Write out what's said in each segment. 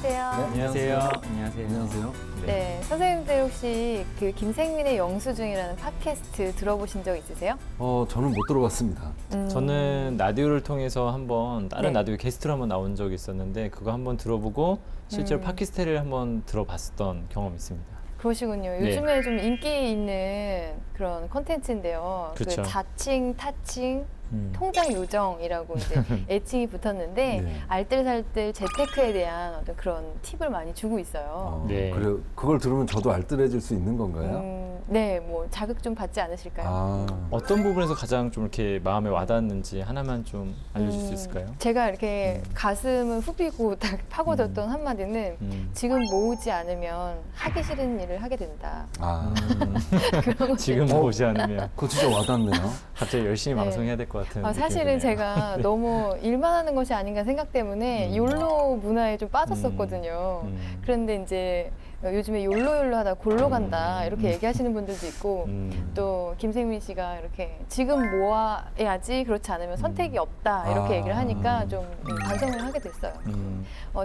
안녕하세요. 안녕하세요. 안녕하세요. 안녕하세요. 네, 선생님들 혹시 그 김생민의 영수증이라는 팟캐스트 들어보신 적 있으세요? 저는 못 들어봤습니다. 저는 라디오를 통해서 한번 다른 네. 라디오 게스트로 한번 나온 적이 있었는데 그거 한번 들어보고 실제로 팟캐스트를 한번 들어봤었던 경험이 있습니다. 그러시군요. 네. 요즘에 좀 인기 있는 그런 컨텐츠인데요. 그쵸. 그 자칭, 타칭, 통장 요정이라고 이제 애칭이 붙었는데 네. 알뜰살뜰 재테크에 대한 어떤 그런 팁을 많이 주고 있어요. 네. 그래 그걸 들으면 저도 알뜰해질 수 있는 건가요? 네, 뭐 자극 좀 받지 않으실까요? 아, 어떤 부분에서 가장 좀 이렇게 마음에 와닿았는지 하나만 좀 알려줄 수 있을까요? 제가 이렇게 가슴을 후비고 딱 파고들었던 한마디는 지금 모으지 않으면 하기 싫은 일을 하게 된다. 그런 지금 보지 않으면 그거 진짜 와닿네요. 갑자기 열심히 네. 방송해야 될 것 같은 사실은 느낌이 드네요. 제가 너무 일만 하는 것이 아닌가 생각 때문에 욜로 문화에 좀 빠졌었거든요. 그런데 이제 요즘에 욜로 하다 골로 간다 이렇게 얘기하시는 분들도 있고 또 김생민 씨가 이렇게 지금 모아야지 그렇지 않으면 선택이 없다 이렇게 얘기를 하니까 좀 반성을 하게 됐어요.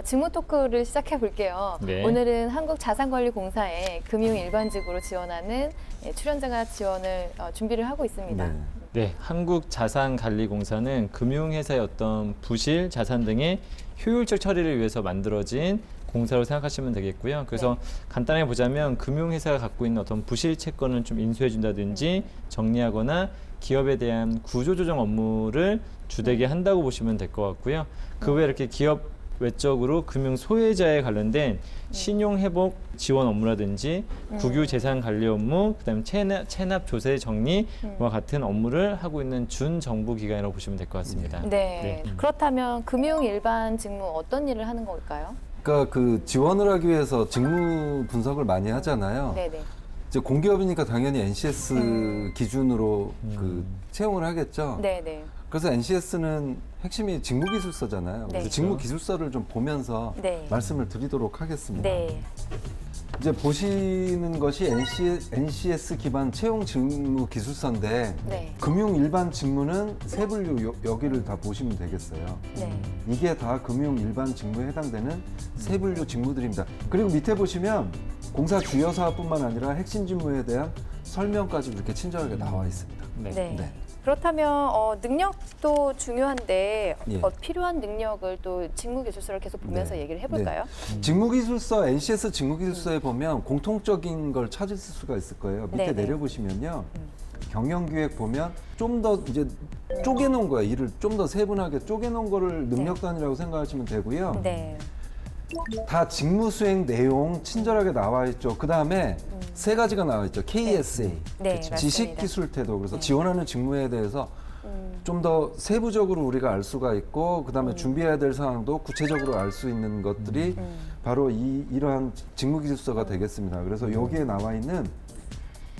직무 토크를 시작해 볼게요. 네. 오늘은 한국자산관리공사에 금융 일반직으로 지원하는 출연자가 지원을 준비를 하고 있습니다. 네. 네, 한국자산관리공사는 금융회사의 어떤 부실, 자산 등의 효율적 처리를 위해서 만들어진 공사로 생각하시면 되겠고요. 그래서 간단하게 보자면 금융회사가 갖고 있는 어떤 부실 채권을 좀 인수해준다든지 정리하거나 기업에 대한 구조조정 업무를 주되게 한다고 보시면 될 것 같고요. 그 외에 이렇게 기업 외적으로 금융 소외자에 관련된 신용 회복 지원 업무라든지 국유 재산 관리 업무, 그다음에 체납 조세 정리와 같은 업무를 하고 있는 준정부 기관이라고 보시면 될 것 같습니다. 네. 그렇다면 금융 일반 직무 어떤 일을 하는 걸까요? 그러니까 그 지원을 하기 위해서 직무 분석을 많이 하잖아요. 네네. 이제 공기업이니까 당연히 NCS 기준으로 그 채용을 하겠죠. 네네. 그래서 NCS는 핵심이 직무기술서잖아요. 그래서 네. 직무기술서를 좀 보면서 네. 말씀을 드리도록 하겠습니다. 네. 이제 보시는 것이 NCS 기반 채용 직무 기술서인데 네. 금융 일반 직무는 세 분류 여기를 다 보시면 되겠어요. 네. 이게 다 금융 일반 직무에 해당되는 세 분류 직무들입니다. 그리고 밑에 보시면 공사 주요 사업뿐만 아니라 핵심 직무에 대한 설명까지 이렇게 친절하게 나와 있습니다. 네. 네. 네. 그렇다면 능력도 중요한데 예. 필요한 능력을 또 직무기술서를 계속 보면서 네. 얘기를 해볼까요? 직무기술서, NCS 직무기술서에 보면 공통적인 걸 찾을 수가 있을 거예요. 밑에 네네. 내려보시면요. 경영기획 보면 좀 더 이제 쪼개놓은 거예요. 일을 좀 더 세분하게 쪼개놓은 거를 능력단이라고 생각하시면 되고요. 네. 다 직무 수행 내용 친절하게 나와 있죠. 그 다음에 세 가지가 나와 있죠. KSA, 네, 맞습니다. 지식, 기술, 태도. 그래서 지원하는 직무에 대해서 좀 더 세부적으로 우리가 알 수가 있고, 그 다음에 준비해야 될 사항도 구체적으로 알 수 있는 것들이 바로 이러한 직무기술서가 되겠습니다. 그래서 여기에 나와 있는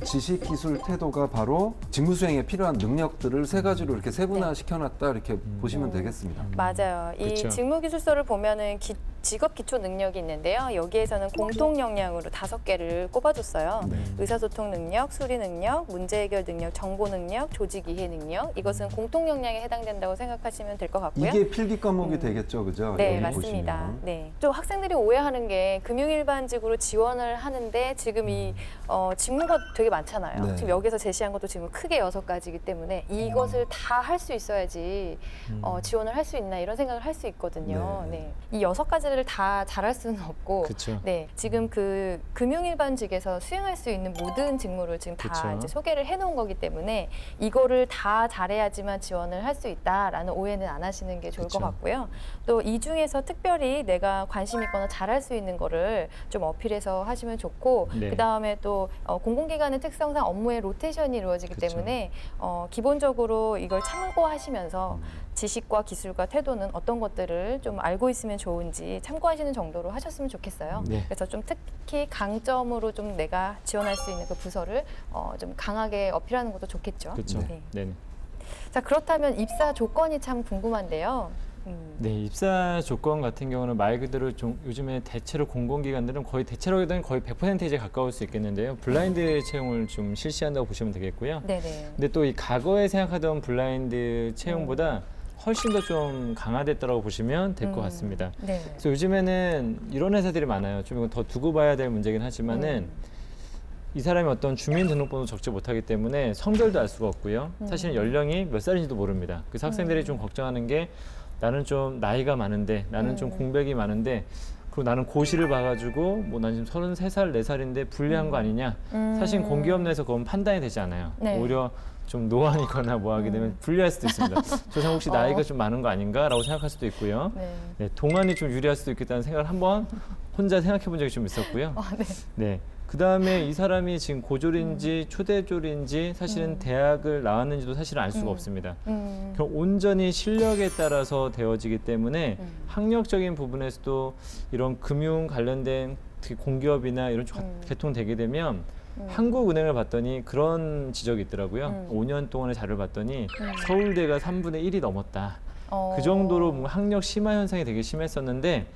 지식, 기술, 태도가 바로 직무 수행에 필요한 능력들을 세 가지로 이렇게 세분화시켜놨다 이렇게 보시면 되겠습니다. 맞아요. 이 그쵸. 직무기술서를 보면은 직업 기초 능력이 있는데요. 여기에서는 공통 역량으로 5개를 꼽아줬어요. 의사소통 능력, 수리 능력, 문제 해결 능력, 정보 능력, 조직 이해 능력. 이것은 공통 역량에 해당된다고 생각하시면 될 것 같고요. 이게 필기 과목이 되겠죠, 그죠? 네, 여기 맞습니다. 보시면. 네. 또 학생들이 오해하는 게 금융일반직으로 지원을 하는데 지금 이 직무가 되게 많잖아요. 네. 지금 여기서 제시한 것도 지금 크게 6가지이기 때문에 이것을 다 할 수 있어야지 지원을 할 수 있나 이런 생각을 할 수 있거든요. 네. 네. 이 6가지를 다 잘할 수는 없고 그렇죠. 네, 지금 그 금융일반직에서 수행할 수 있는 모든 직무를 지금 다 그쵸. 이제 소개를 해놓은 거기 때문에 이거를 다 잘해야지만 지원을 할 수 있다라는 오해는 안 하시는 게 좋을 그쵸. 것 같고요. 또 이 중에서 특별히 내가 관심 있거나 잘할 수 있는 거를 좀 어필해서 하시면 좋고 네. 그 다음에 또 공공기관의 특성상 업무의 로테이션이 이루어지기 그쵸. 때문에 기본적으로 이걸 참고하시면서 지식과 기술과 태도는 어떤 것들을 좀 알고 있으면 좋은지 참고하시는 정도로 하셨으면 좋겠어요. 네. 그래서 좀 특히 강점으로 좀 내가 지원할 수 있는 그 부서를 좀 강하게 어필하는 것도 좋겠죠. 그렇죠. 네. 네. 자, 그렇다면 입사 조건이 참 궁금한데요. 네, 입사 조건 같은 경우는 말 그대로 좀 요즘에 대체로 공공기관들은 거의 대체로는 거의 100%에 가까울 수 있겠는데요. 블라인드 채용을 좀 실시한다고 보시면 되겠고요. 네네. 근데 또 이 과거에 생각하던 블라인드 채용보다 훨씬 더 좀 강화됐다고 보시면 될 것 같습니다. 네. 그래서 요즘에는 이런 회사들이 많아요. 좀 이건 더 두고 봐야 될 문제긴 하지만은 이 사람이 어떤 주민등록번호 적지 못하기 때문에 성별도 알 수가 없고요. 사실은 연령이 몇 살인지도 모릅니다. 그래서 학생들이 좀 걱정하는 게 나는 좀 나이가 많은데, 나는 좀 공백이 많은데, 그리고 나는 고시를 봐가지고 뭐 난 지금 33살, 4살인데 불리한 거 아니냐. 사실 공기업 내에서 그건 판단이 되지 않아요. 네. 오히려 좀 노안이거나 뭐 하게 되면 불리할 수도 있습니다. 저 사람 혹시 나이가 좀 많은 거 아닌가라고 생각할 수도 있고요. 네. 네, 동안이 좀 유리할 수도 있겠다는 생각을 한번 혼자 생각해 본 적이 좀 있었고요. 네. 네. 그 다음에 이 사람이 지금 고졸인지 초대졸인지 사실은 대학을 나왔는지도 사실은 알 수가 없습니다. 그럼 온전히 실력에 따라서 되어지기 때문에 학력적인 부분에서도 이런 금융 관련된 특히 공기업이나 이런 쪽 개통되게 되면 한국은행을 봤더니 그런 지적이 있더라고요. 5년 동안의 자료를 봤더니 서울대가 3분의 1이 넘었다. 그 정도로 뭔가 학력 심화 현상이 되게 심했었는데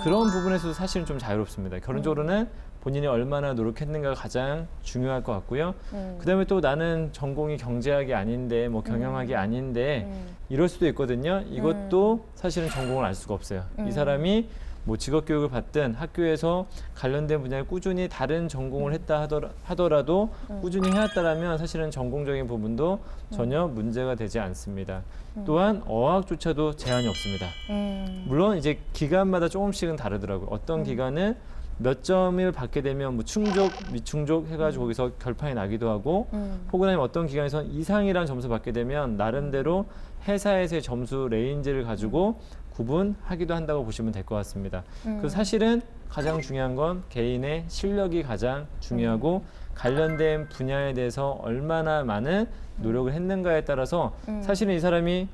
그런 부분에서도 사실은 좀 자유롭습니다. 결론적으로는 본인이 얼마나 노력했는가가 가장 중요할 것 같고요. 그다음에 또 나는 전공이 경제학이 아닌데 뭐 경영학이 아닌데 이럴 수도 있거든요. 이것도 사실은 전공을 알 수가 없어요. 이 사람이 뭐 직업 교육을 받든 학교에서 관련된 분야에 꾸준히 다른 전공을 했다 하더라도 꾸준히 해왔다라면 사실은 전공적인 부분도 전혀 문제가 되지 않습니다. 또한 어학조차도 제한이 없습니다. 물론 이제 기간마다 조금씩은 다르더라고요. 어떤 기간은 몇 점을 받게 되면 뭐 충족, 미충족 해가지고 거기서 결판이 나기도 하고 혹은 아니면 어떤 기관에서 이상이라는 점수 받게 되면 나름대로 회사에서의 점수 레인지를 가지고 구분하기도 한다고 보시면 될 것 같습니다. 그래서 사실은 가장 중요한 건 개인의 실력이 가장 중요하고 관련된 분야에 대해서 얼마나 많은 노력을 했는가에 따라서 사실은 이 사람이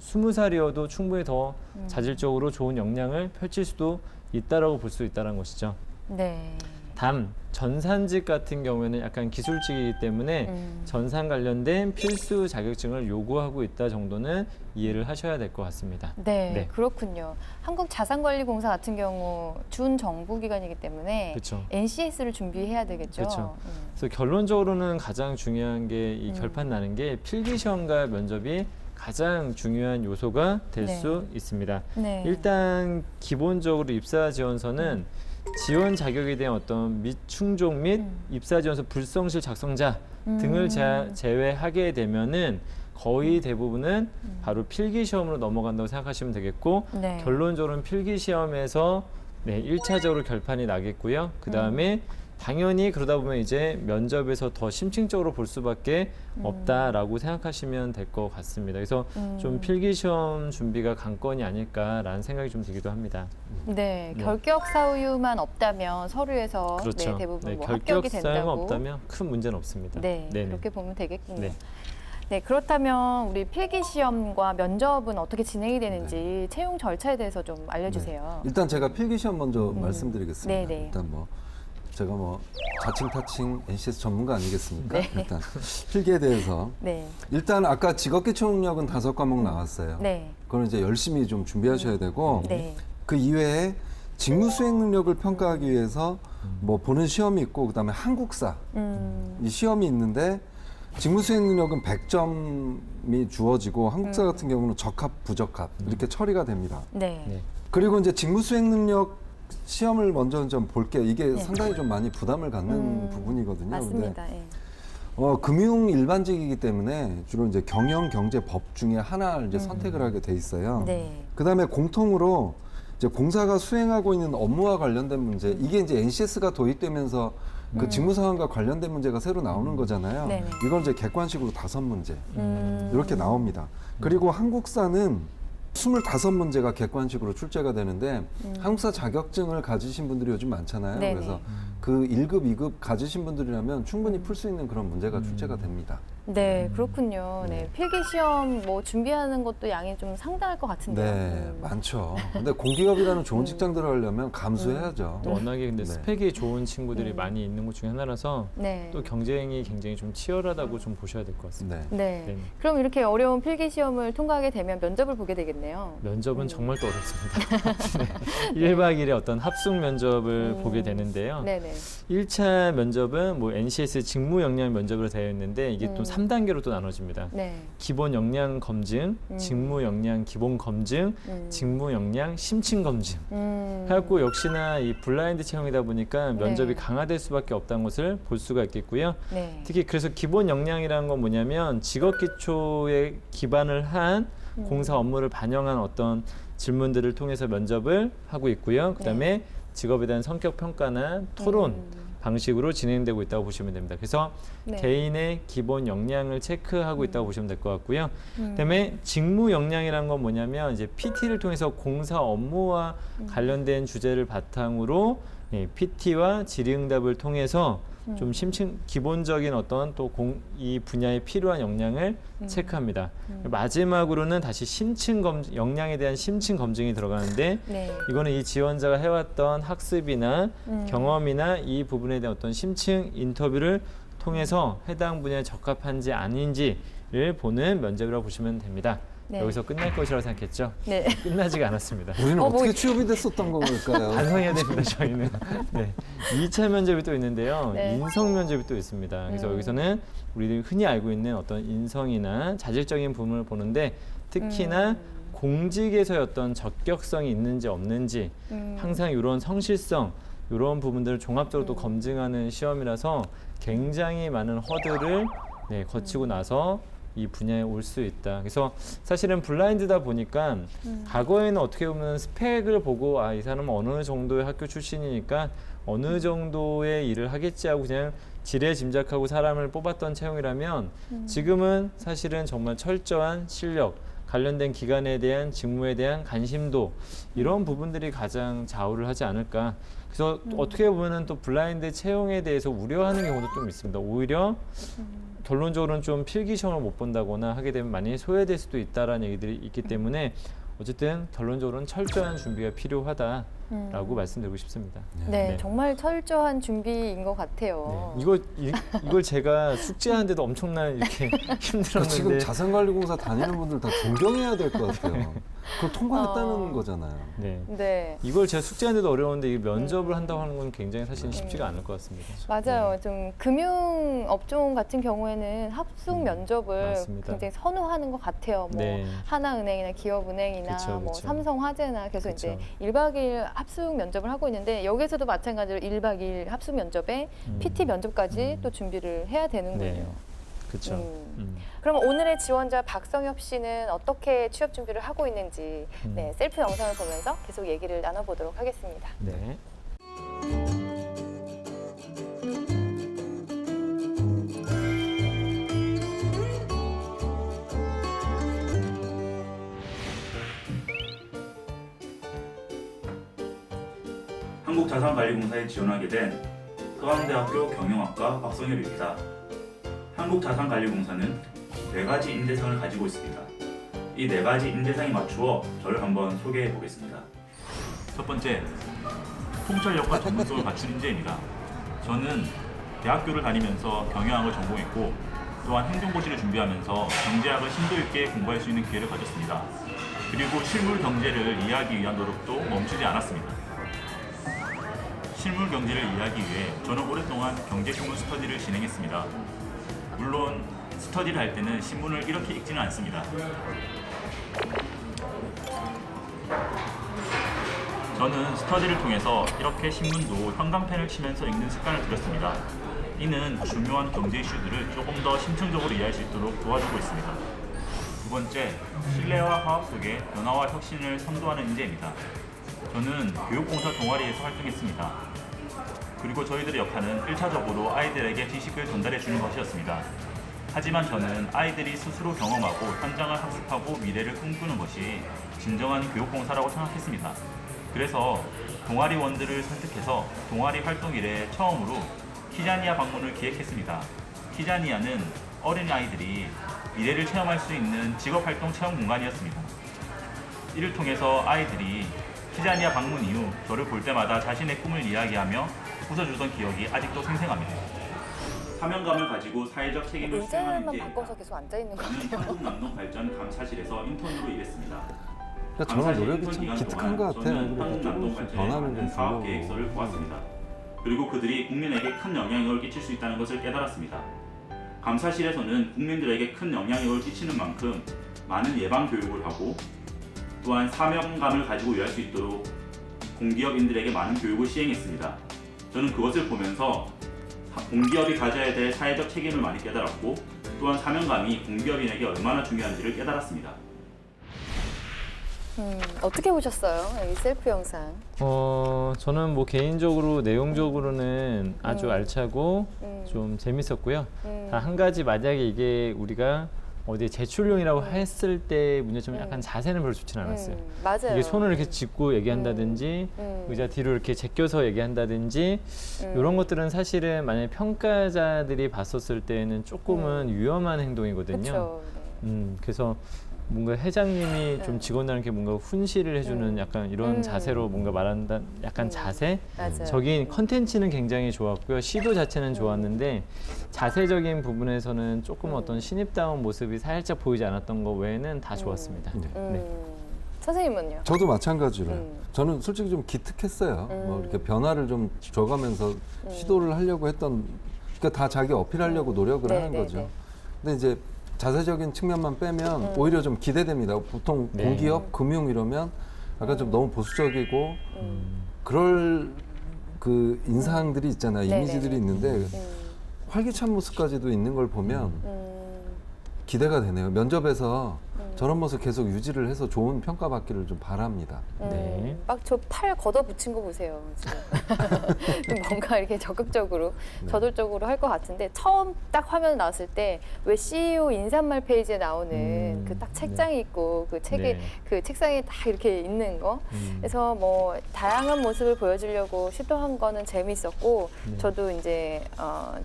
20살이어도 충분히 더 자질적으로 좋은 역량을 펼칠 수도 있다라고 볼 수 있다는 것이죠. 네. 다음 전산직 같은 경우에는 약간 기술직이기 때문에 전산 관련된 필수 자격증을 요구하고 있다 정도는 이해를 하셔야 될 것 같습니다. 네, 네. 그렇군요. 한국자산관리공사 같은 경우 준정부기관이기 때문에 그렇죠. NCS를 준비해야 되겠죠. 그렇죠. 그래서 결론적으로는 가장 중요한 게 이 결판 나는 게 필기시험과 면접이 가장 중요한 요소가 될 네. 수 있습니다. 네. 일단 기본적으로 입사 지원서는 지원 자격에 대한 어떤 미충족 및 입사 지원서 불성실 작성자 등을 제외하게 되면은 거의 대부분은 바로 필기 시험으로 넘어간다고 생각하시면 되겠고 네. 결론적으로는 필기 시험에서 네, 1차적으로 결판이 나겠고요. 그다음에 당연히 그러다 보면 이제 면접에서 더 심층적으로 볼 수밖에 없다라고 생각하시면 될 것 같습니다. 그래서 좀 필기시험 준비가 관건이 아닐까라는 생각이 좀 들기도 합니다. 네, 네. 결격 사유만 없다면 서류에서 그렇죠. 네, 대부분 네, 뭐 결격 합격이 사유가 된다고. 없다면 큰 문제는 없습니다. 네, 네네. 그렇게 보면 되겠군요. 네. 네, 그렇다면 우리 필기 시험과 면접은 어떻게 진행이 되는지 채용 절차에 대해서 좀 알려주세요. 일단 제가 필기시험 먼저 말씀드리겠습니다. 네네. 일단 뭐 제가 뭐 자칭 타칭 NCS 전문가 아니겠습니까? 네. 일단 필기에 대해서 네, 일단 아까 직업기 초능력은 5과목 나왔어요. 네, 그걸 이제 열심히 좀 준비하셔야 되고 네, 그 이외에 직무 수행 능력을 평가하기 위해서 뭐 보는 시험이 있고 그다음에 한국사 이 시험이 있는데 직무 수행 능력은 100점이 주어지고 한국사 같은 경우는 적합, 부적합 이렇게 처리가 됩니다. 네, 네. 그리고 이제 직무 수행 능력 시험을 먼저 좀 볼게요. 이게 상당히 좀 많이 부담을 갖는 부분이거든요. 맞습니다. 예. 금융 일반직이기 때문에 주로 이제 경영, 경제, 법 중에 하나를 이제 선택을 하게 돼 있어요. 네, 그다음에 공통으로 이제 공사가 수행하고 있는 업무와 관련된 문제, 이게 이제 NCS가 도입되면서 그 직무 상황과 관련된 문제가 새로 나오는 거잖아요. 네네. 이걸 이제 객관식으로 5문제 이렇게 나옵니다. 그리고 한국사는 25문제가 객관식으로 출제가 되는데 한국사 자격증을 가지신 분들이 요즘 많잖아요. 네네. 그래서 그 1급, 2급 가지신 분들이라면 충분히 풀 수 있는 그런 문제가 출제가 됩니다. 네, 그렇군요. 네, 필기 시험 뭐 준비하는 것도 양이 좀 상당할 것 같은데요. 네, 많죠. 근데 공기업이라는 좋은 직장 들어가려면 감수해야죠. 또 워낙에 근데 네. 스펙이 좋은 친구들이 많이 있는 것 중에 하나라서 네. 또 경쟁이 굉장히 좀 치열하다고 좀 보셔야 될 것 같습니다. 네. 네. 네. 그럼 이렇게 어려운 필기 시험을 통과하게 되면 면접을 보게 되겠네요. 면접은 정말 또 어렵습니다. 네. 1박 2일의 어떤 합숙 면접을 보게 되는데요. 네네. 1차 면접은 뭐 NCS 직무 역량 면접으로 되어 있는데 이게 또 3단계로 또 나눠집니다. 네. 기본 역량 검증, 직무 역량 기본 검증, 직무 역량 심층 검증. 해갖고 역시나 이 블라인드 채용이다 보니까 면접이 네. 강화될 수밖에 없다는 것을 볼 수가 있겠고요. 네. 특히 그래서 기본 역량이라는 건 뭐냐면 직업 기초에 기반을 한 공사 업무를 반영한 어떤 질문들을 통해서 면접을 하고 있고요. 그다음에 직업에 대한 성격 평가나 토론 방식으로 진행되고 있다고 보시면 됩니다. 그래서 네. 개인의 기본 역량을 체크하고 있다고 보시면 될 것 같고요. 그다음에 직무 역량이라는 건 뭐냐면 이제 PT를 통해서 공사 업무와 관련된 주제를 바탕으로 PT와 질의응답을 통해서 좀 기본적인 어떤 또 이 분야에 필요한 역량을 체크합니다. 마지막으로는 다시 역량에 대한 심층 검증이 들어가는데 네. 이거는 이 지원자가 해왔던 학습이나 경험이나 이 부분에 대한 어떤 심층 인터뷰를 통해서 해당 분야에 적합한지 아닌지를 보는 면접이라고 보시면 됩니다. 네. 여기서 끝날 것이라고 생각했죠? 네. 끝나지가 않았습니다. 우리는 뭐 어떻게 취업이 됐었던 걸까요? 반성해야 됩니다, 저희는. 네. 2차 면접이 또 있는데요. 네. 인성 면접이 또 있습니다. 그래서 여기서는 우리들이 흔히 알고 있는 어떤 인성이나 자질적인 부분을 보는데 특히나 공직에서의 어떤 적격성이 있는지 없는지 항상 이런 성실성 이런 부분들을 종합적으로 또 검증하는 시험이라서 굉장히 많은 허들을 거치고 나서 이 분야에 올 수 있다. 그래서 사실은 블라인드다 보니까 과거에는 어떻게 보면 스펙을 보고 이 사람은 어느 정도의 학교 출신이니까 어느 정도의 일을 하겠지 하고 그냥 지레 짐작하고 사람을 뽑았던 채용이라면 지금은 사실은 정말 철저한 실력, 관련된 기관에 대한 직무에 대한 관심도 이런 부분들이 가장 좌우를 하지 않을까. 그래서 어떻게 보면은 또 블라인드 채용에 대해서 우려하는 경우도 좀 있습니다. 오히려 결론적으로는 좀 필기 시험을 못 본다거나 하게 되면 많이 소외될 수도 있다라는 얘기들이 있기 때문에 어쨌든 결론적으로는 철저한 준비가 필요하다라고 말씀드리고 싶습니다. 네, 정말 철저한 준비인 것 같아요. 네. 이걸 제가 숙제하는데도 엄청난 이렇게 힘들었는데 지금 자산관리공사 다니는 분들 다 존경해야 될 것 같아요. 그걸 통과했다는 거잖아요. 네. 네. 이걸 제가 숙제하는데도 어려운데 이 면접을 한다고 하는 건 굉장히 사실 쉽지가 않을 것 같습니다. 맞아요. 좀 금융 업종 같은 경우에는 합숙 면접을 맞습니다. 굉장히 선호하는 것 같아요. 뭐 네. 하나은행이나 기업은행이나 그쵸, 뭐 그쵸. 삼성화재나 그래서 그쵸. 이제 1박 2일 합숙 면접을 하고 있는데 여기서도 마찬가지로 1박 2일 합숙 면접에 PT 면접까지 또 준비를 해야 되는군요. 네. 그렇죠. 그럼 오늘의 지원자 박성엽 씨는 어떻게 취업 준비를 하고 있는지 네, 셀프 영상을 보면서 계속 얘기를 나눠보도록 하겠습니다. 네. 한국자산관리공사에 지원하게 된 서강대학교 경영학과 박성엽입니다. 한국자산관리공사는 4가지 인재상을 가지고 있습니다. 이 4가지 인재상에 맞추어 저를 한번 소개해 보겠습니다. 첫 번째, 통찰력과 전문성을 갖춘 인재입니다. 저는 대학교를 다니면서 경영학을 전공했고 또한 행정고시를 준비하면서 경제학을 심도 있게 공부할 수 있는 기회를 가졌습니다. 그리고 실물 경제를 이해하기 위한 노력도 멈추지 않았습니다. 실물 경제를 이해하기 위해 저는 오랫동안 경제신문 스터디를 진행했습니다. 물론 스터디를 할 때는 신문을 이렇게 읽지는 않습니다. 저는 스터디를 통해서 이렇게 신문도 형광펜을 치면서 읽는 습관을 들였습니다. 이는 중요한 경제 이슈들을 조금 더 심층적으로 이해할 수 있도록 도와주고 있습니다. 두 번째, 신뢰와 화합 속에 변화와 혁신을 선도하는 인재입니다. 저는 교육공사 동아리에서 활동했습니다. 그리고 저희들의 역할은 1차적으로 아이들에게 지식을 전달해 주는 것이었습니다. 하지만 저는 아이들이 스스로 경험하고 현장을 학습하고 미래를 꿈꾸는 것이 진정한 교육봉사라고 생각했습니다. 그래서 동아리원들을 설득해서 동아리 활동 이래 처음으로 키자니아 방문을 기획했습니다. 키자니아는 어린아이들이 미래를 체험할 수 있는 직업활동 체험 공간이었습니다. 이를 통해서 아이들이 키자니아 방문 이후 저를 볼 때마다 자신의 꿈을 이야기하며 웃어주던 기억이 아직도 생생합니다. 사명감을 가지고 사회적 책임을 수행하는 의자만 인재입니다. 바꿔서 계속 앉아 있는 것 저는 같아요. 한국남동발전감사실에서 인턴으로 일했습니다. 그러니까 저는 노력이 좀 기특한 것 같아요. 그래도 조금씩 변화는 좀 사업 주려고. 계획서를 보았습니다. 그리고 그들이 국민에게 큰 영향력을 끼칠 수 있다는 것을 깨달았습니다. 감사실에서는 국민들에게 큰 영향력을 끼치는 만큼 많은 예방 교육을 하고 또한 사명감을 가지고 일할 수 있도록 공기업인들에게 많은 교육을 시행했습니다. 저는 그것을 보면서 공기업이 가져야 될 사회적 책임을 많이 깨달았고 또한 사명감이 공기업인에게 얼마나 중요한지를 깨달았습니다. 어떻게 보셨어요? 이 셀프 영상. 저는 뭐 개인적으로 내용적으로는 아주 알차고 좀 재밌었고요. 단 한 가지 만약에 이게 우리가 어디에 제출용이라고 했을 때 문제점이 약간 자세는 별로 좋진 않았어요. 맞아요. 이게 손을 이렇게 짚고 얘기한다든지 의자 뒤로 이렇게 제껴서 얘기한다든지 이런 것들은 사실은 만약에 평가자들이 봤었을 때는 조금은 위험한 행동이거든요. 그렇죠. 그래서 뭔가 회장님이 좀 직원들한테 뭔가 훈시를 해주는 약간 이런 자세로 뭔가 말한다, 약간 자세? 맞아요. 적인 컨텐츠는 굉장히 좋았고요. 시도 자체는 좋았는데 자세적인 부분에서는 조금 어떤 신입다운 모습이 살짝 보이지 않았던 거 외에는 다 좋았습니다. 네. 선생님은요? 저도 마찬가지로 저는 솔직히 좀 기특했어요. 뭐 이렇게 변화를 좀 줘가면서 시도를 하려고 했던, 그러니까 다 자기 어필하려고 노력을 하는 거죠. 근데 이제 자세적인 측면만 빼면 오히려 좀 기대됩니다. 보통 네. 공기업, 금융 이러면 약간 좀 너무 보수적이고 그럴 그 인상들이 있잖아요. 이미지들이 있는데 활기찬 모습까지도 있는 걸 보면 기대가 되네요. 면접에서 저런 모습 계속 유지를 해서 좋은 평가받기를 좀 바랍니다. 네. 막 저 팔 걷어 붙인 거 보세요. 지금. 좀 뭔가 이렇게 적극적으로, 저돌적으로 할 것 같은데 처음 딱 화면 나왔을 때 왜 CEO 인사말 페이지에 나오는 그 딱 책장이 있고 그 책에 그 책상에 딱 이렇게 있는 거. 그래서 뭐 다양한 모습을 보여주려고 시도한 거는 재밌었고 저도 이제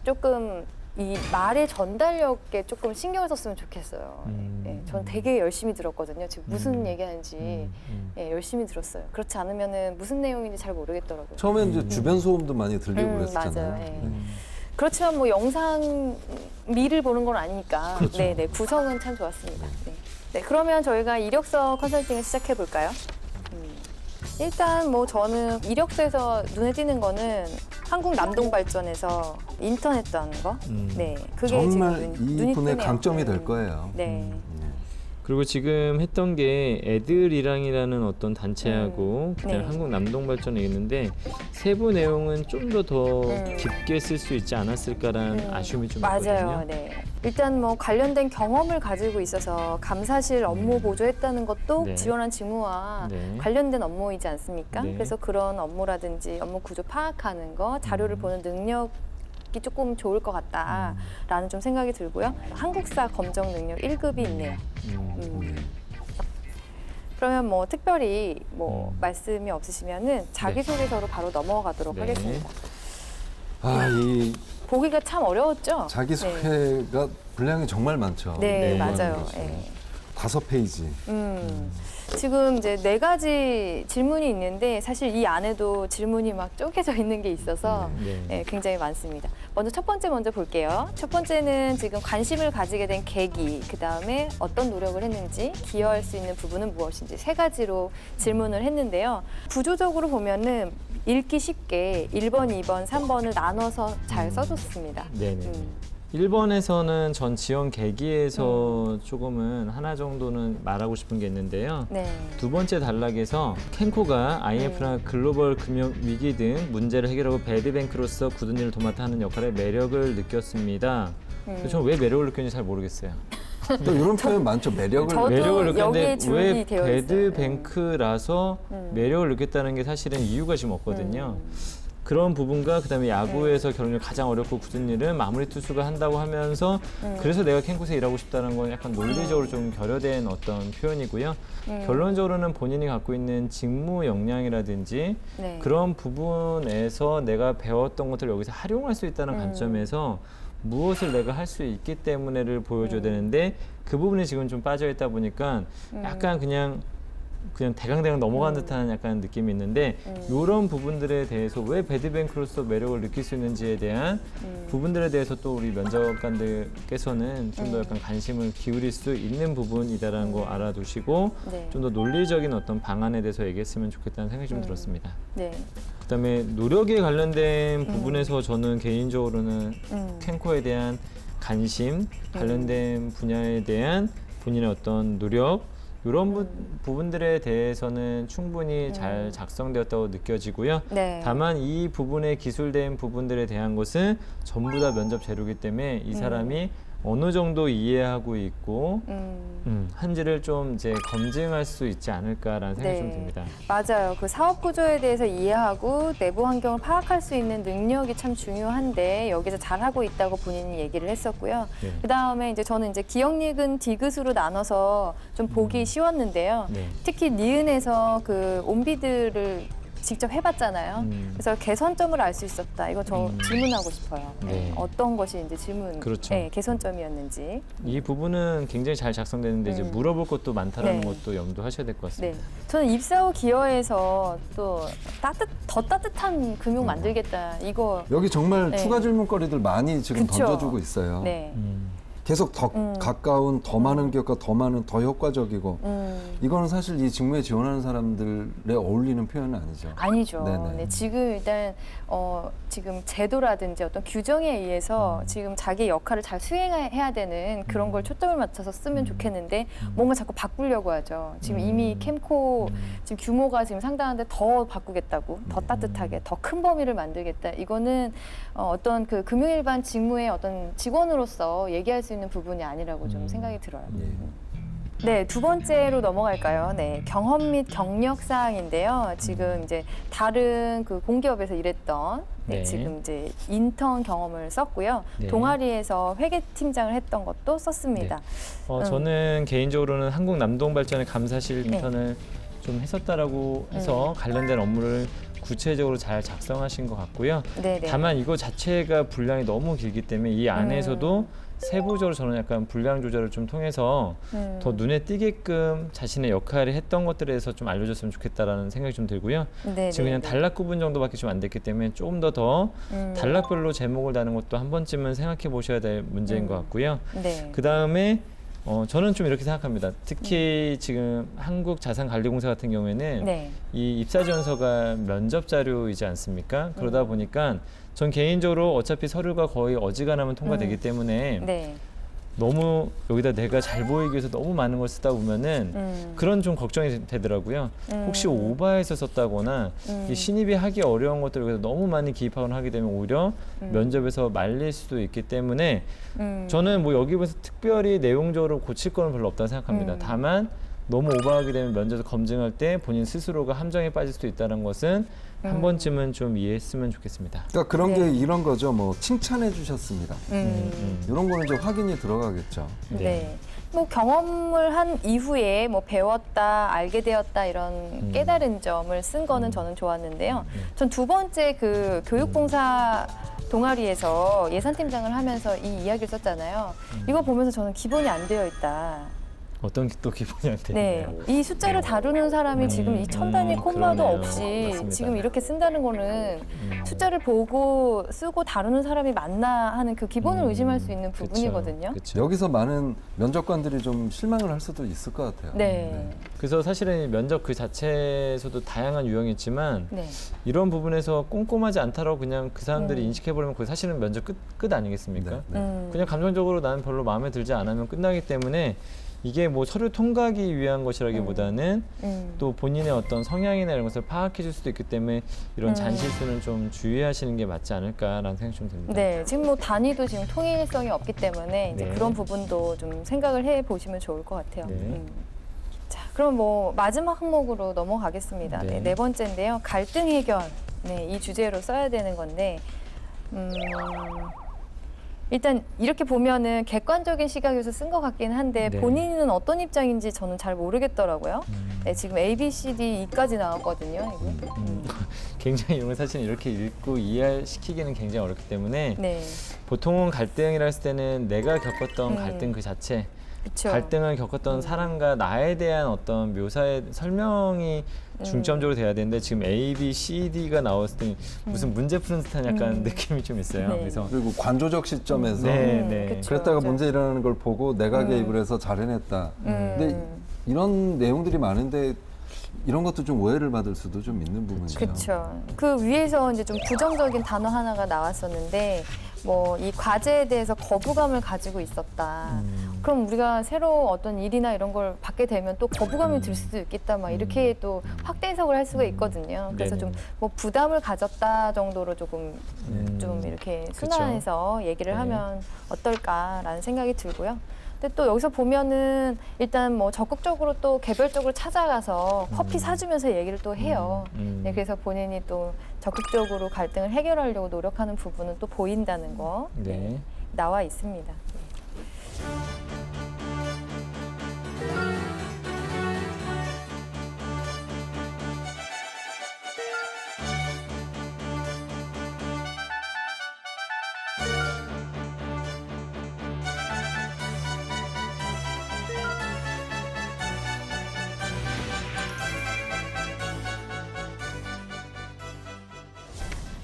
조금 이 말의 전달력에 조금 신경을 썼으면 좋겠어요. 예, 전 되게 열심히 들었거든요. 지금 무슨 얘기하는지 예, 열심히 들었어요. 그렇지 않으면은 무슨 내용인지 잘 모르겠더라고요. 처음엔 이제 주변 소음도 많이 들리고 그랬었잖아요. 맞아요. 예. 그렇지만 뭐 영상 미를 보는 건 아니니까 그렇죠. 네, 구성은 참 좋았습니다. 네. 네, 그러면 저희가 이력서 컨설팅을 시작해 볼까요? 일단 뭐 저는 이력서에서 눈에 띄는 거는 한국 남동발전에서 인턴했던 거. 네, 그게 정말 지금 이분의 뜨네요. 강점이 될 거예요. 네. 그리고 지금 했던 게 애들이랑이라는 어떤 단체하고 그다음에 네. 한국 남동발전에 있는데 세부 내용은 좀 더 깊게 쓸 수 있지 않았을까라는 아쉬움이 좀 맞아요. 있거든요. 네. 일단 뭐 관련된 경험을 가지고 있어서 감사실 업무 보조했다는 것도 네. 지원한 직무와 네. 관련된 업무이지 않습니까? 네. 그래서 그런 업무라든지 업무 구조 파악하는 거, 자료를 보는 능력이 조금 좋을 것 같다라는 좀 생각이 들고요. 한국사 검정 능력 1급이 있네요. 그러면 뭐 특별히 뭐 말씀이 없으시면은 자기소개서로 바로 넘어가도록 네. 하겠습니다. 아, 이 보기가 참 어려웠죠? 자기소개가 분량이 정말 많죠. 네, 네. 맞아요. 예. 5페이지. 지금 이제 4가지 질문이 있는데 사실 이 안에도 질문이 막 쪼개져 있는 게 있어서 예, 굉장히 많습니다. 먼저 첫 번째 먼저 볼게요. 첫 번째는 지금 관심을 가지게 된 계기, 그 다음에 어떤 노력을 했는지, 기여할 수 있는 부분은 무엇인지 3가지로 질문을 했는데요. 구조적으로 보면은 읽기 쉽게 1번, 2번, 3번을 나눠서 잘 써줬습니다. 네네. 1번에서는 전 지원 계기에서 조금은 하나 정도는 말하고 싶은 게 있는데요. 네. 두 번째 단락에서 캔코가 IMF나 글로벌 금융 위기 등 문제를 해결하고 배드뱅크로서 굳은 일을 도맡아 하는 역할에 매력을 느꼈습니다. 저는 왜 매력을 느꼈는지 잘 모르겠어요. 또 이런 표현 많죠. 매력을. 저도 매력을 여기에 느꼈는데 줄이 왜 되어 있어요. 배드뱅크라서 매력을 느꼈다는 게 사실은 이유가 지금 없거든요. 그런 부분과 그다음에 야구에서 경력 가장 어렵고 굳은 일은 마무리 투수가 한다고 하면서 그래서 내가 캔코스에 일하고 싶다는 건 약간 논리적으로 좀 결여된 어떤 표현이고요. 결론적으로는 본인이 갖고 있는 직무 역량이라든지 네. 그런 부분에서 내가 배웠던 것들을 여기서 활용할 수 있다는 관점에서 무엇을 내가 할 수 있기 때문에를 보여줘야 되는데 그 부분이 지금 좀 빠져 있다 보니까 약간 그냥 대강대강 넘어간 듯한 약간 느낌이 있는데 이런 부분들에 대해서 왜 배드뱅크로서 매력을 느낄 수 있는지에 대한 부분들에 대해서 또 우리 면접관들께서는 좀 더 약간 관심을 기울일 수 있는 부분이다라는 거 알아두시고 네. 좀 더 논리적인 어떤 방안에 대해서 얘기했으면 좋겠다는 생각이 좀 들었습니다. 네. 그다음에 노력에 관련된 부분에서 저는 개인적으로는 캔코에 대한 관심, 관련된 분야에 대한 본인의 어떤 노력 이런 부분들에 대해서는 충분히 잘 작성되었다고 느껴지고요. 네. 다만 이 부분에 기술된 부분들에 대한 것은 전부 다 면접 재료이기 때문에 이 사람이 어느 정도 이해하고 있고 한지를 좀 이제 검증할 수 있지 않을까라는 생각이 좀 듭니다. 맞아요. 그 사업 구조에 대해서 이해하고 내부 환경을 파악할 수 있는 능력이 참 중요한데 여기서 잘하고 있다고 본인이 얘기를 했었고요. 네. 그다음에 이제 저는 이제 기억, 니은, 디귿으로 나눠서 좀 보기 쉬웠는데요. 네. 특히 니은에서 그 온비드를 직접 해봤잖아요. 그래서 개선점을 알 수 있었다. 이거 저 질문하고 싶어요. 네. 어떤 것이 이제 질문, 그렇죠. 네, 개선점이었는지. 이 부분은 굉장히 잘 작성되는데 이제 물어볼 것도 많다라는 네. 것도 염두하셔야 될 것 같습니다. 네, 저는 입사 후 기여해서 또 더 따뜻한 금융 만들겠다. 이거 여기 정말 네. 추가 질문거리들 많이 지금 그쵸. 던져주고 있어요. 네. 계속 더 가까운, 더 많은 기업과 더 많은, 더 효과적이고 이거는 사실 이 직무에 지원하는 사람들에 어울리는 표현은 아니죠. 아니죠. 네네. 네, 지금 일단 지금 제도라든지 어떤 규정에 의해서 지금 자기 역할을 잘 수행해야 되는 그런 걸 초점을 맞춰서 쓰면 좋겠는데 뭔가 자꾸 바꾸려고 하죠. 지금 이미 캠코 지금 규모가 지금 상당한데 더 바꾸겠다고, 더 따뜻하게, 더 큰 범위를 만들겠다. 이거는 어떤 그 금융일반 직무의 어떤 직원으로서 얘기할 수 있는 부분이 아니라고 좀 생각이 들어요. 네, 두 번째로 넘어갈까요? 네, 경험 및 경력 사항인데요. 지금 이제 다른 그 공기업에서 일했던 네, 네. 지금 이제 인턴 경험을 썼고요. 네. 동아리에서 회계팀장을 했던 것도 썼습니다. 저는 개인적으로는 한국 남동발전의 감사실 네. 인턴을 좀 했었다라고 해서 관련된 업무를 구체적으로 잘 작성하신 것 같고요. 네네. 다만 이거 자체가 분량이 너무 길기 때문에 이 안에서도 세부적으로 저는 약간 분량 조절을 좀 통해서 더 눈에 띄게끔 자신의 역할을 했던 것들에 대해서 좀 알려줬으면 좋겠다라는 생각이 좀 들고요. 네네. 지금 그냥 단락 구분 정도밖에 좀 안 됐기 때문에 조금 더 단락별로 제목을 다는 것도 한 번쯤은 생각해 보셔야 될 문제인 것 같고요. 네. 그 다음에 저는 좀 이렇게 생각합니다. 특히 지금 한국자산관리공사 같은 경우에는 네. 이 입사지원서가 면접 자료이지 않습니까? 그러다 보니까 전 개인적으로 어차피 서류가 거의 어지간하면 통과되기 때문에 네. 너무 여기다 내가 잘 보이기 위해서 너무 많은 걸 쓰다 보면은 그런 좀 걱정이 되더라고요. 혹시 오바해서 썼다거나 이 신입이 하기 어려운 것들을 위해서 너무 많이 기입하거나 하게 되면 오히려 면접에서 말릴 수도 있기 때문에 저는 뭐 여기 보면서 특별히 내용적으로 고칠 거는 별로 없다고 생각합니다. 다만 너무 오버하게 되면 면접에서 검증할 때 본인 스스로가 함정에 빠질 수도 있다는 것은 한 번쯤은 좀 이해했으면 좋겠습니다. 그러니까 그런 네. 게 이런 거죠. 뭐 칭찬해 주셨습니다. 이런 거는 좀 확인이 들어가겠죠. 네. 뭐 경험을 한 이후에 뭐 배웠다, 알게 되었다 이런 깨달은 점을 쓴 거는 저는 좋았는데요. 전 두 번째 그 교육봉사 동아리에서 예산팀장을 하면서 이 이야기를 썼잖아요. 이거 보면서 저는 기본이 안 되어 있다. 어떤 또 기분이 안 네, 되나요? 이 숫자를 다루는 사람이 지금 이 천 단위 콤마도 그러네요. 없이 맞습니다. 지금 이렇게 쓴다는 거는 숫자를 보고 쓰고 다루는 사람이 맞나 하는 그 기본을 의심할 수 있는 부분이거든요. 그쵸. 여기서 많은 면접관들이 좀 실망을 할 수도 있을 것 같아요. 네. 그래서 사실은 면접 그 자체에서도 다양한 유형이 있지만 네. 이런 부분에서 꼼꼼하지 않다라고 그냥 그 사람들이 인식해버리면 그게 사실은 면접 끝 아니겠습니까? 네. 그냥 감정적으로 나는 별로 마음에 들지 않으면 끝나기 때문에 이게 뭐 서류 통과하기 위한 것이라기보다는 또 본인의 어떤 성향이나 이런 것을 파악해 줄 수도 있기 때문에 이런 잔실수는 좀 주의하시는 게 맞지 않을까라는 생각이 좀 듭니다. 네, 지금 뭐 단위도 지금 통일성이 없기 때문에 이제 네. 그런 부분도 좀 생각을 해 보시면 좋을 것 같아요. 네. 자, 그럼 뭐 마지막 항목으로 넘어가겠습니다. 네. 네, 네 번째인데요. 갈등 해결. 네, 이 주제로 써야 되는 건데, 일단 이렇게 보면은 객관적인 시각에서 쓴 것 같긴 한데 네. 본인은 어떤 입장인지 저는 잘 모르겠더라고요. 네, 지금 A, B, C, D, E까지 나왔거든요. 이거. 굉장히 이런 걸 사실 이렇게 읽고 이해시키기는 굉장히 어렵기 때문에 네, 보통은 갈등이라 했을 때는 내가 겪었던 갈등 그 자체 그렇죠. 갈등을 겪었던 사람과 나에 대한 어떤 묘사의 설명이 중점적으로 돼야 되는데 지금 A, B, C, D가 나왔을 때 무슨 문제 푸는 듯한 약간 느낌이 좀 있어요. 네. 그래서 그리고 관조적 시점에서 네. 그쵸, 그랬다가 그쵸. 문제 일어나는 걸 보고 내가 개입을 해서 잘 해냈다. 근데 이런 내용들이 많은데 이런 것도 좀 오해를 받을 수도 좀 있는 부분이죠. 그렇죠. 그 위에서 이제 좀 부정적인 단어 하나가 나왔었는데 뭐 이 과제에 대해서 거부감을 가지고 있었다. 그럼 우리가 새로 어떤 일이나 이런 걸 받게 되면 또 거부감이 들 수도 있겠다. 막 이렇게 또 확대 해석을 할 수가 있거든요. 그래서 좀 네네. 뭐 부담을 가졌다 정도로 조금 좀 이렇게 순화해서 얘기를 네. 하면 어떨까라는 생각이 들고요. 근데 또 여기서 보면은 일단 뭐 적극적으로 또 개별적으로 찾아가서 커피 사주면서 얘기를 또 해요. 네, 그래서 본인이 또 적극적으로 갈등을 해결하려고 노력하는 부분은 또 보인다는 거 네. 나와 있습니다.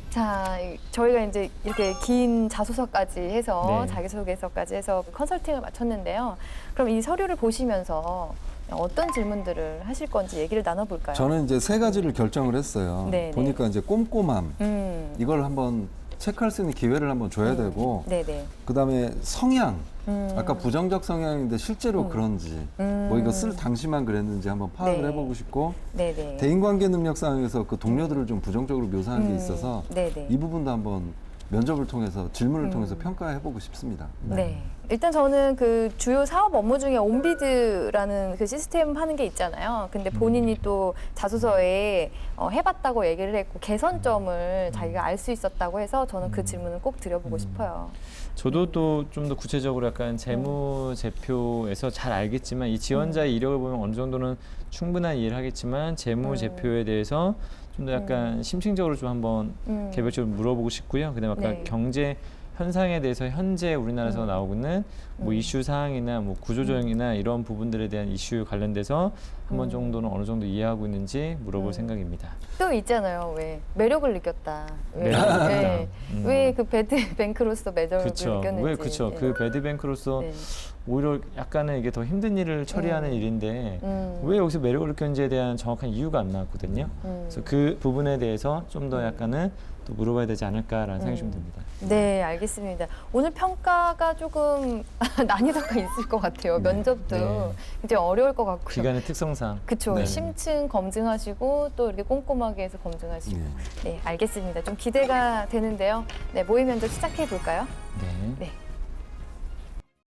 자, 저희가 이제 이렇게 긴 자소서까지 해서 네. 자기소개서까지 해서 컨설팅을 마쳤는데요. 그럼 이 서류를 보시면서 어떤 질문들을 하실 건지 얘기를 나눠볼까요? 저는 이제 세 가지를 결정을 했어요. 네, 보니까 이제 꼼꼼함 이걸 한번 체크할 수 있는 기회를 한번 줘야 되고, 네네. 그다음에 성향. 아까 부정적 성향인데 실제로 그런지, 뭐 이거 쓸 당시만 그랬는지 한번 파악을 네. 해보고 싶고, 네네. 대인관계 능력상에서 그 동료들을 좀 부정적으로 묘사한 게 있어서 네네. 이 부분도 한번 면접을 통해서 질문을 통해서 평가해보고 싶습니다. 네. 일단 저는 그 주요 사업 업무 중에 온비드라는 그 시스템 하는 게 있잖아요. 근데 본인이 또 자소서에 해봤다고 얘기를 했고 개선점을 자기가 알 수 있었다고 해서 저는 그 질문을 꼭 드려보고 싶어요. 저도 또 좀 더 구체적으로 약간 재무제표에서 잘 알겠지만 이 지원자의 이력을 보면 어느 정도는 충분한 이해를 하겠지만 재무제표에 대해서 좀 더 약간 심층적으로 좀 한번 개별적으로 물어보고 싶고요. 그다음에 아까 네. 경제 현상에 대해서 현재 우리나라에서 나오고 있는 뭐 이슈 사항이나 뭐 구조조정이나 이런 부분들에 대한 이슈 관련돼서 한 번 정도는 어느 정도 이해하고 있는지 물어볼 생각입니다. 또 있잖아요. 왜 매력을 느꼈다. 매력을 네. 느꼈다. 왜 그 배드뱅크로서 매력을 그렇죠. 느꼈는지. 왜 그렇죠. 네. 그 배드뱅크로서 네. 오히려 약간은 이게 더 힘든 일을 처리하는 일인데 왜 여기서 매력을 느꼈는지에 대한 정확한 이유가 안 나왔거든요. 그래서 그 부분에 대해서 좀 더 약간은 또 물어봐야 되지 않을까라는 생각이 좀 듭니다. 네, 알겠습니다. 오늘 평가가 조금 난이도가 있을 것 같아요. 면접도 네. 굉장히 어려울 것 같고요. 기간의 특성상. 그쵸. 네. 심층 검증하시고 또 이렇게 꼼꼼하게 해서 검증하시고. 네. 네, 알겠습니다. 좀 기대가 되는데요. 네, 모의 면접 시작해 볼까요? 네. 네.